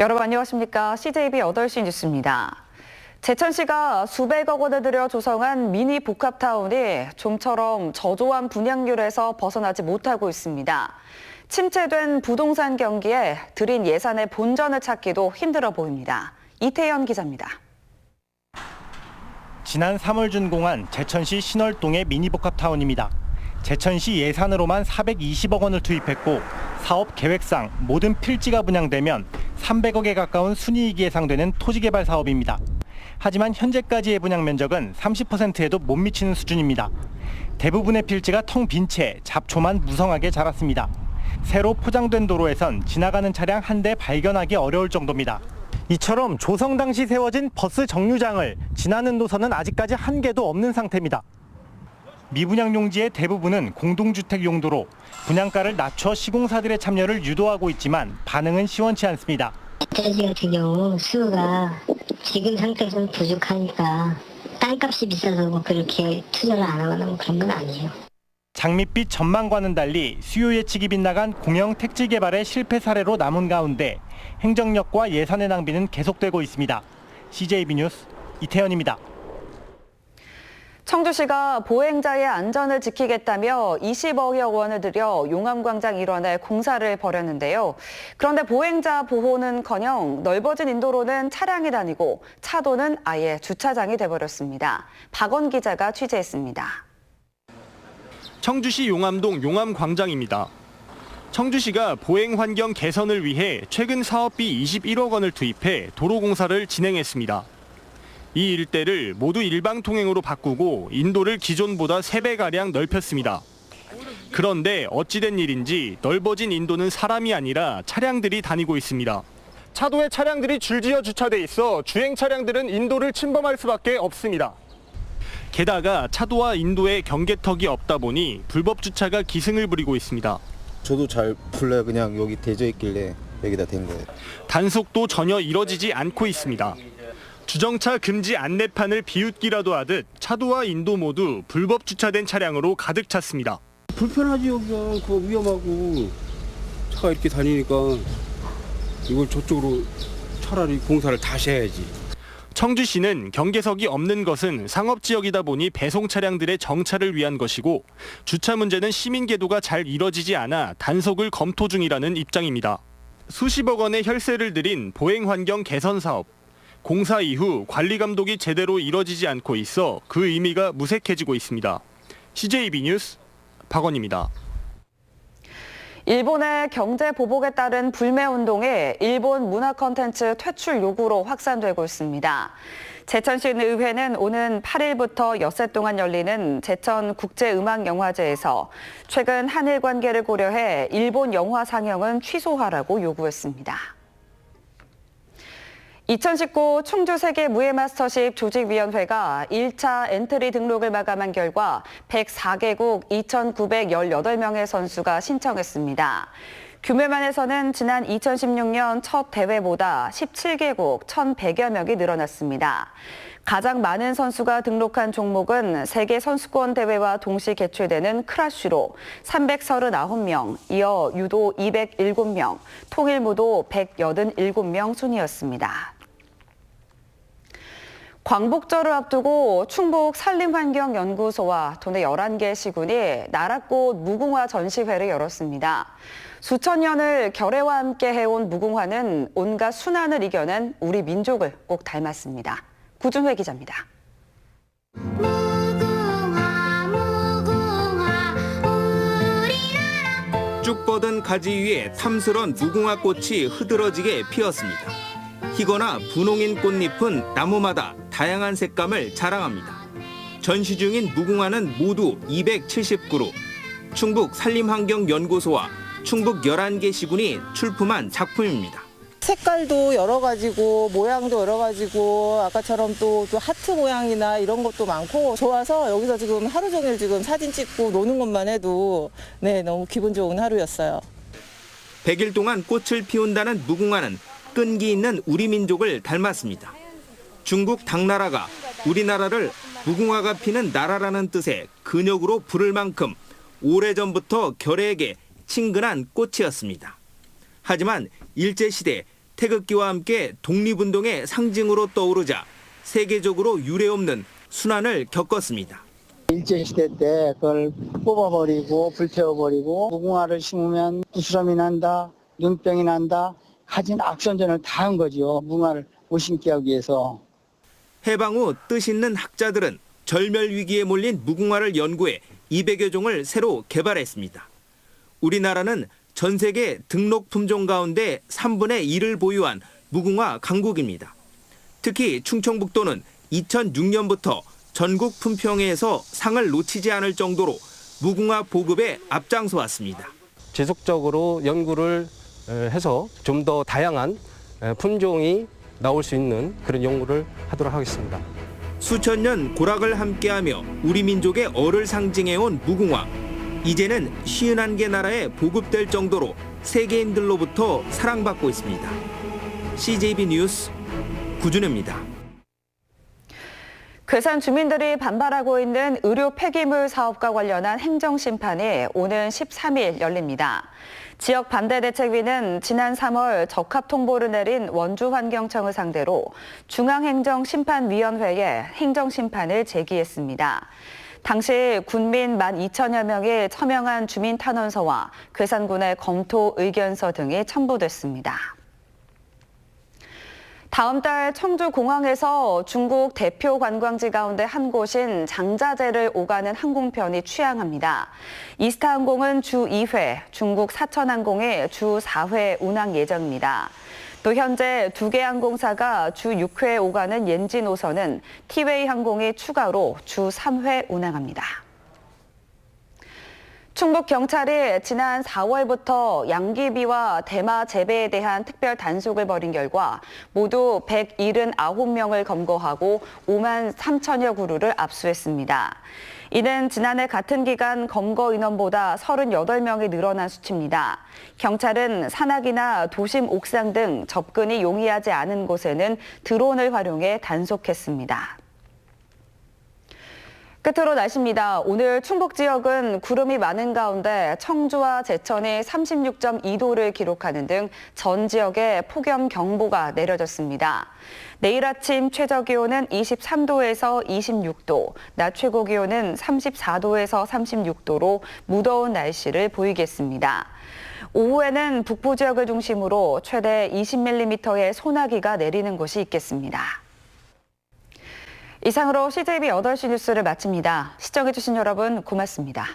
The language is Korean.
여러분 안녕하십니까? CJB 8시 뉴스입니다. 제천시가 수백억 원을 들여 조성한 미니 복합타운이 좀처럼 저조한 분양률에서 벗어나지 못하고 있습니다. 침체된 부동산 경기에 들인 예산의 본전을 찾기도 힘들어 보입니다. 이태현 기자입니다. 지난 3월 준공한 제천시 신월동의 미니 복합타운입니다. 제천시 예산으로만 420억 원을 투입했고 사업 계획상 모든 필지가 분양되면 300억에 가까운 순이익이 예상되는 토지개발 사업입니다. 하지만 현재까지의 분양 면적은 30%에도 못 미치는 수준입니다. 대부분의 필지가 텅 빈 채 잡초만 무성하게 자랐습니다. 새로 포장된 도로에선 지나가는 차량 한 대 발견하기 어려울 정도입니다. 이처럼 조성 당시 세워진 버스 정류장을 지나는 노선은 아직까지 한 개도 없는 상태입니다. 미분양 용지의 대부분은 공동주택 용도로 분양가를 낮춰 시공사들의 참여를 유도하고 있지만 반응은 시원치 않습니다. 제천시 같은 경우 수요가 지금 상태에서는 부족하니까 땅값이 비싸서 뭐 그렇게 투자를 안 하거나 뭐 그런 건 아니에요. 장밋빛 전망과는 달리 수요 예측이 빗나간 공영 택지 개발의 실패 사례로 남은 가운데 행정력과 예산의 낭비는 계속되고 있습니다. CJB 뉴스 이태현입니다. 청주시가 보행자의 안전을 지키겠다며 20억여 원을 들여 용암광장 일원에 공사를 벌였는데요. 그런데 보행자 보호는커녕 넓어진 인도로는 차량이 다니고 차도는 아예 주차장이 돼버렸습니다. 박원 기자가 취재했습니다. 청주시 용암동 용암광장입니다. 청주시가 보행 환경 개선을 위해 최근 사업비 21억 원을 투입해 도로 공사를 진행했습니다. 이 일대를 모두 일방 통행으로 바꾸고 인도를 기존보다 3배가량 넓혔습니다. 그런데 어찌된 일인지 넓어진 인도는 사람이 아니라 차량들이 다니고 있습니다. 차도에 차량들이 줄지어 주차돼 있어 주행 차량들은 인도를 침범할 수밖에 없습니다. 게다가 차도와 인도에 경계턱이 없다 보니 불법 주차가 기승을 부리고 있습니다. 저도 잘 몰라요. 그냥 여기 대져 있길래 여기다 댄 거예요. 단속도 전혀 이뤄지지 않고 있습니다. 주정차 금지 안내판을 비웃기라도 하듯 차도와 인도 모두 불법 주차된 차량으로 가득 찼습니다. 불편하지 여기가 그거 위험하고 차가 이렇게 다니니까 이걸 저쪽으로 차라리 공사를 다시 해야지. 청주시는 경계석이 없는 것은 상업지역이다 보니 배송 차량들의 정차를 위한 것이고 주차 문제는 시민 계도가 잘 이뤄지지 않아 단속을 검토 중이라는 입장입니다. 수십억 원의 혈세를 들인 보행 환경 개선 사업. 공사 이후 관리 감독이 제대로 이뤄지지 않고 있어 그 의미가 무색해지고 있습니다. CJB 뉴스 박원입니다. 일본의 경제 보복에 따른 불매 운동이 일본 문화 콘텐츠 퇴출 요구로 확산되고 있습니다. 제천시 의회는 오는 8일부터 엿새 동안 열리는 제천 국제음악영화제에서 최근 한일 관계를 고려해 일본 영화 상영은 취소하라고 요구했습니다. 2019 충주 세계 무예 마스터십 조직위원회가 1차 엔트리 등록을 마감한 결과 104개국 2,918명의 선수가 신청했습니다. 규모만에서는 지난 2016년 첫 대회보다 17개국 1,100여 명이 늘어났습니다. 가장 많은 선수가 등록한 종목은 세계 선수권 대회와 동시 개최되는 크라쉬로 339명, 이어 유도 207명, 통일무도 187명 순이었습니다. 광복절을 앞두고 충북 산림환경연구소와 도내 11개 시군이 나랏꽃 무궁화 전시회를 열었습니다. 수천 년을 결의와 함께 해온 무궁화는 온갖 순환을 이겨낸 우리 민족을 꼭 닮았습니다. 구준회 기자입니다. 무궁화 무궁화 우리나라. 쭉 뻗은 가지 위에 탐스런 무궁화 꽃이 흐드러지게 피었습니다. 희거나 분홍인 꽃잎은 나무마다 다양한 색감을 자랑합니다. 전시 중인 무궁화는 모두 279그루, 충북 산림환경연구소와 충북 11개 시군이 출품한 작품입니다. 색깔도 여러 가지고 모양도 여러 가지고 아까처럼 또 하트 모양이나 이런 것도 많고 좋아서 여기서 지금 하루 종일 지금 사진 찍고 노는 것만 해도 너무 기분 좋은 하루였어요. 100일 동안 꽃을 피운다는 무궁화는 끈기 있는 우리 민족을 닮았습니다. 중국 당나라가 우리나라를 무궁화가 피는 나라라는 뜻의 근역으로 부를 만큼 오래전부터 결의에게 친근한 꽃이었습니다. 하지만 일제시대 태극기와 함께 독립운동의 상징으로 떠오르자 세계적으로 유례없는 순환을 겪었습니다. 일제시대 때 그걸 뽑아버리고 불태워버리고 무궁화를 심으면 부스럼이 난다, 눈병이 난다, 가진 악선전을 다 한 거죠. 무궁화를 못 심게 하기 위해서. 해방 후 뜻있는 학자들은 절멸 위기에 몰린 무궁화를 연구해 200여 종을 새로 개발했습니다. 우리나라는 전 세계 등록 품종 가운데 3분의 1을 보유한 무궁화 강국입니다. 특히 충청북도는 2006년부터 전국 품평회에서 상을 놓치지 않을 정도로 무궁화 보급에 앞장서 왔습니다. 지속적으로 연구를 해서 좀 더 다양한 품종이 나올 수 있는 그런 연구를 하도록 하겠습니다. 수천 년 고락을 함께하며 우리 민족의 얼을 상징해온 무궁화. 이제는 51개 나라에 보급될 정도로 세계인들로부터 사랑받고 있습니다. CJB 뉴스 구준혜입니다. 괴산 주민들이 반발하고 있는 의료 폐기물 사업과 관련한 행정심판이 오는 13일 열립니다. 지역 반대대책위는 지난 3월 적합 통보를 내린 원주환경청을 상대로 중앙행정심판위원회에 행정심판을 제기했습니다. 당시 군민 12,000여 명이 서명한 주민탄원서와 괴산군의 검토 의견서 등이 첨부됐습니다. 다음 달 청주공항에서 중국 대표 관광지 가운데 한 곳인 장자제를 오가는 항공편이 취항합니다. 이스타항공은 주 2회, 중국 사천항공이 주 4회 운항 예정입니다. 또 현재 2개 항공사가 주 6회 오가는 옌지 노선은 티웨이 항공이 추가로 주 3회 운항합니다. 충북경찰이 지난 4월부터 양귀비와 대마 재배에 대한 특별 단속을 벌인 결과 모두 179명을 검거하고 5만 3천여 그루를 압수했습니다. 이는 지난해 같은 기간 검거 인원보다 38명이 늘어난 수치입니다. 경찰은 산악이나 도심 옥상 등 접근이 용이하지 않은 곳에는 드론을 활용해 단속했습니다. 끝으로 날씨입니다. 오늘 충북 지역은 구름이 많은 가운데 청주와 제천이 36.2도를 기록하는 등 전 지역에 폭염경보가 내려졌습니다. 내일 아침 최저 기온은 23도에서 26도, 낮 최고 기온은 34도에서 36도로 무더운 날씨를 보이겠습니다. 오후에는 북부 지역을 중심으로 최대 20mm의 소나기가 내리는 곳이 있겠습니다. 이상으로 CJB 8시 뉴스를 마칩니다. 시청해주신 여러분 고맙습니다.